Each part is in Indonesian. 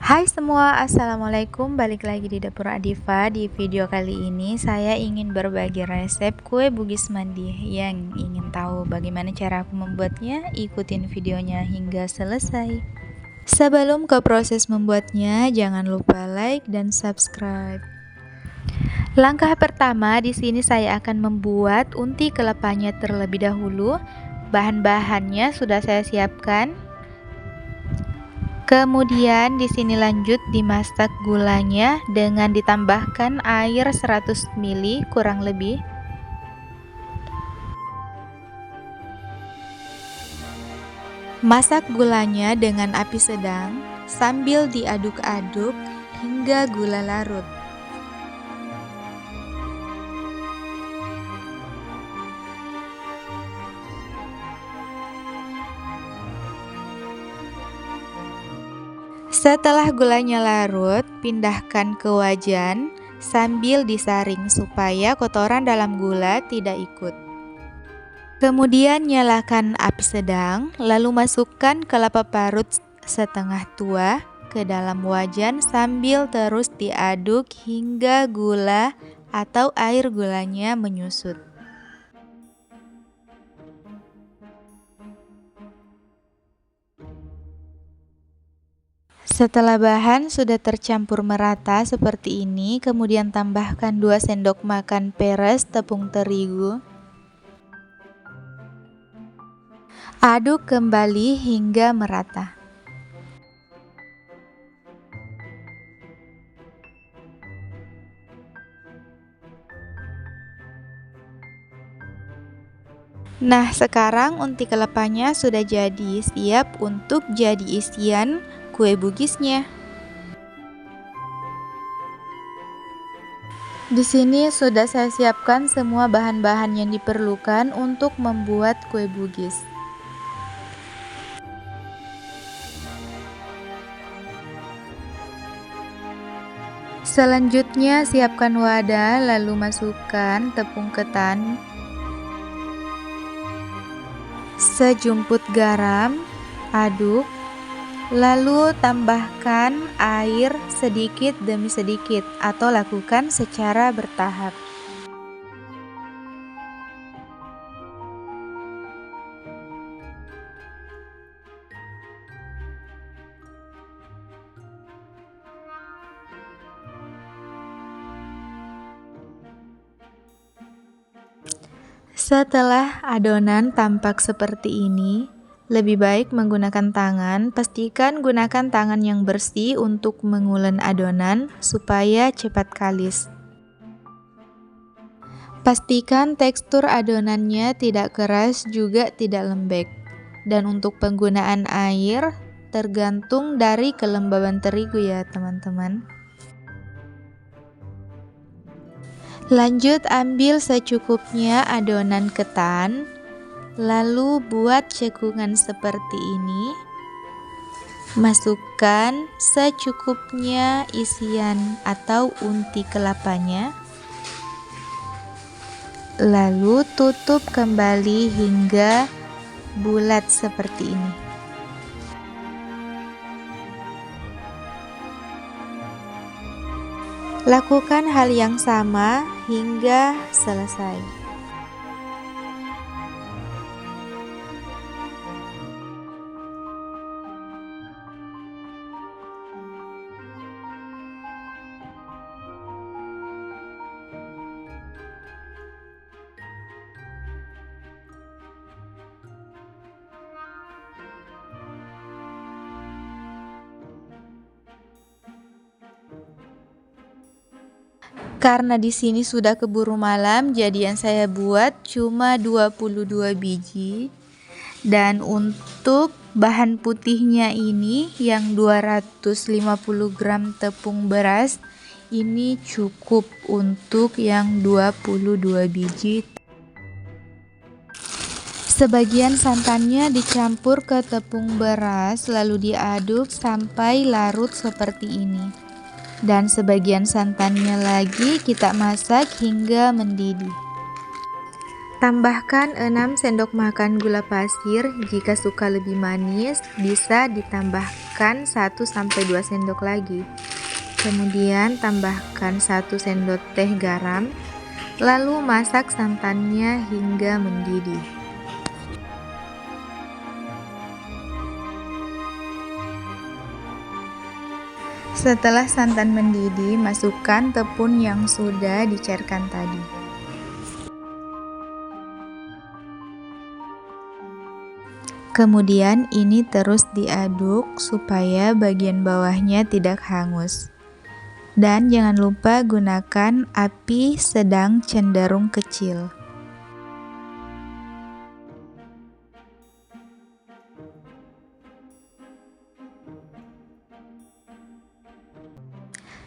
Hai semua, assalamualaikum. Balik lagi di dapur Adifa. Di video kali ini saya ingin berbagi resep kue bugis mandi. Yang ingin tahu bagaimana cara aku membuatnya, ikutin videonya hingga selesai. Sebelum ke proses membuatnya, jangan lupa like dan subscribe. Langkah pertama, di sini saya akan membuat unti kelapanya terlebih dahulu. Bahan-bahannya sudah saya siapkan. Kemudian di sini lanjut dimasak gulanya dengan ditambahkan air 100 ml kurang lebih. Masak gulanya dengan api sedang sambil diaduk-aduk hingga gula larut. Setelah gulanya larut, pindahkan ke wajan sambil disaring supaya kotoran dalam gula tidak ikut. Kemudian nyalakan api sedang, lalu masukkan kelapa parut setengah tua ke dalam wajan sambil terus diaduk hingga gula atau air gulanya menyusut. Setelah bahan sudah tercampur merata seperti ini, kemudian tambahkan 2 sendok makan peres tepung terigu. Aduk kembali hingga merata. Nah, sekarang unti kelapanya sudah jadi, siap untuk jadi isian kue bugisnya. Di sini sudah saya siapkan semua bahan-bahan yang diperlukan untuk membuat kue bugis. Selanjutnya siapkan wadah, lalu masukkan tepung ketan, sejumput garam, aduk, lalu tambahkan air sedikit demi sedikit atau lakukan secara bertahap. Setelah adonan tampak seperti ini, lebih baik menggunakan tangan. Pastikan gunakan tangan yang bersih untuk mengulен adonan supaya cepat kalis. Pastikan tekstur adonannya tidak keras juga tidak lembek. Dan untuk penggunaan air tergantung dari kelembaban terigu ya teman-teman. Lanjut ambil secukupnya adonan ketan, lalu buat cekungan seperti ini. Masukkan secukupnya isian atau unti kelapanya, lalu tutup kembali hingga bulat seperti ini. Lakukan hal yang sama hingga selesai. Karena di sini sudah keburu malam, jadi yang saya buat cuma 22 biji. Dan untuk bahan putihnya ini yang 250 gram tepung beras, ini cukup untuk yang 22 biji. Sebagian santannya dicampur ke tepung beras lalu diaduk sampai larut seperti ini. Dan sebagian santannya lagi kita masak hingga mendidih. Tambahkan 6 sendok makan gula pasir. Jika suka lebih manis, bisa ditambahkan masukkan 1-2 sendok lagi. Kemudian tambahkan 1 sendok teh garam, lalu masak santannya hingga mendidih. Setelah santan mendidih, masukkan tepung yang sudah dicairkan tadi. Kemudian ini terus diaduk supaya bagian bawahnya tidak hangus. Dan jangan lupa gunakan api sedang cenderung kecil.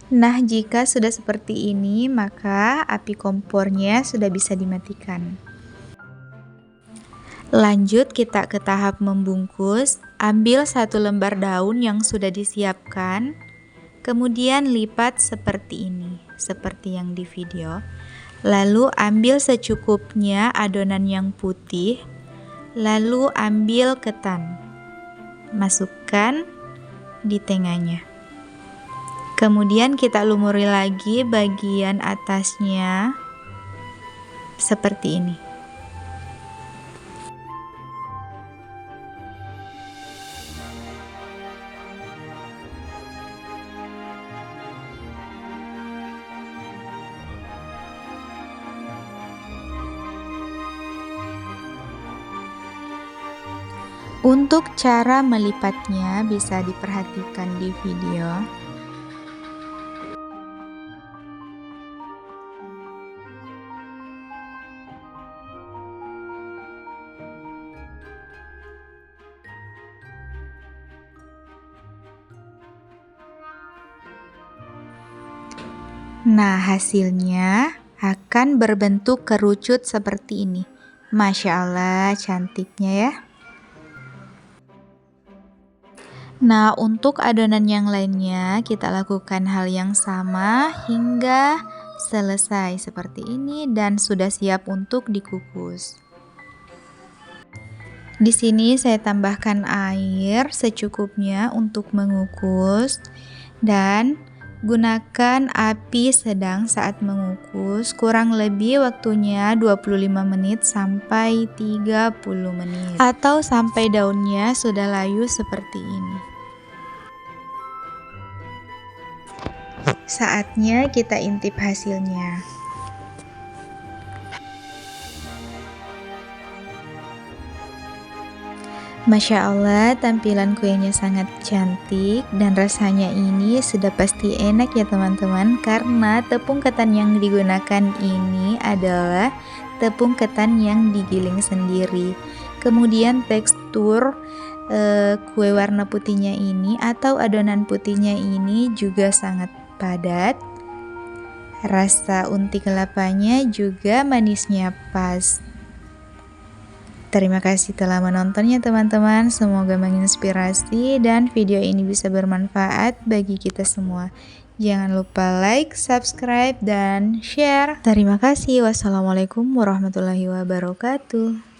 Nah, jika sudah seperti ini, maka api kompornya sudah bisa dimatikan. Lanjut kita ke tahap membungkus. Ambil 1 lembar daun yang sudah disiapkan, kemudian lipat seperti ini, seperti yang di video. Lalu ambil secukupnya adonan yang putih, lalu ambil ketan, masukkan di tengahnya. Kemudian kita lumuri lagi bagian atasnya seperti ini. Untuk cara melipatnya bisa diperhatikan di video. Nah, hasilnya akan berbentuk kerucut seperti ini. Masya Allah, cantiknya ya. Nah, untuk adonan yang lainnya kita lakukan hal yang sama hingga selesai seperti ini dan sudah siap untuk dikukus. Di sini saya tambahkan air secukupnya untuk mengukus dan gunakan api sedang saat mengukus, kurang lebih waktunya 25 menit sampai 30 menit atau sampai daunnya sudah layu seperti ini. Saatnya kita intip hasilnya. Masya Allah, tampilan kuenya sangat cantik dan rasanya ini sudah pasti enak ya teman-teman, karena tepung ketan yang digunakan ini adalah tepung ketan yang digiling sendiri. Kemudian tekstur kue warna putihnya ini atau adonan putihnya ini juga sangat padat. Rasa unti kelapanya juga manisnya pas. Terima kasih telah menontonnya teman-teman, semoga menginspirasi dan video ini bisa bermanfaat bagi kita semua. Jangan lupa like, subscribe, dan share. Terima kasih. Wassalamualaikum warahmatullahi wabarakatuh.